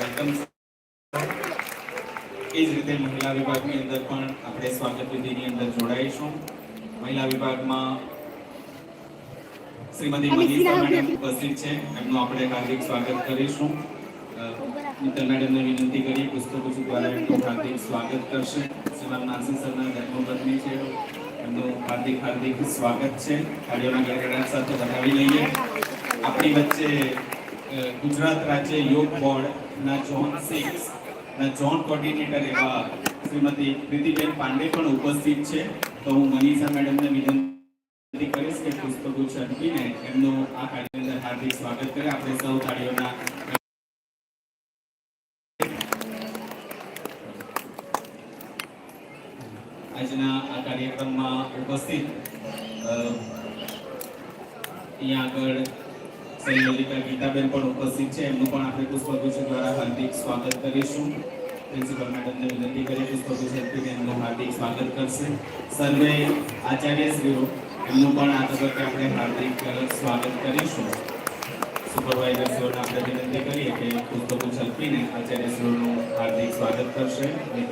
Welcome. એ જ રીતે મહિલા વિભાગની અંદર પણ આપણે સ્વાગત વિધિની અંદર જોડાઈશું. મહિલા વિભાગમાં શ્રીમતી મનીષા મેડમ ઉપસ્થિત છે, એમનું આપણે હાર્દિક સ્વાગત કરીશું. મિત્તલ મેડમને વિનંતી કરી પુષ્પગુચ્છ દ્વારા એમનું હાર્દિક સ્વાગત કરશે. શ્રીમાન માનસી સરના ધર્મપત્ની છે, એમનું હાર્દિક સ્વાગત છે. તાળીઓના ગડગડાટ સાથે વધાવી લઈએ. આપણી વચ્ચે ગુજરાત રાજ્ય યોગ બોર્ડના ઝોન 6 ના ઝોન કોર્ડિનેટર એવા શ્રીમતી પ્રીતિબેન પાંડે પણ ઉપસ્થિત છે. તો હું મનીષા મેડમને વિનંતી કરીશ કે પુષ્પગુચ્છ અર્પીને એમનું આ કાર્યની અંદર હાર્દિક સ્વાગત કરે. આપણે સૌ તાળીઓના આજના આ કાર્યક્રમમાં ઉપસ્થિત અહીંયા આગળ સંયોજિકા ગીતાબેન પણ ઉપસ્થિત છે, એમનું પણ આપણે પુષ્પગુચ્છ દ્વારા હાર્દિક સ્વાગત કરીશું. પ્રિન્સિપલ મેડમને વિનંતી કરી પુષ્પગુચ્છ અર્પીને એમનું હાર્દિક સ્વાગત કરશે. સર્વે આચાર્યશ્રીઓ એમનું પણ આ તબક્કે આપણે હાર્દિક સ્વાગત કરીશું. સુપરવાઇઝરશ્રીઓને આપણે વિનંતી કરીએ કે પુષ્પગુચ્છ અર્પીને આચાર્યશ્રીઓનું હાર્દિક સ્વાગત કરશે.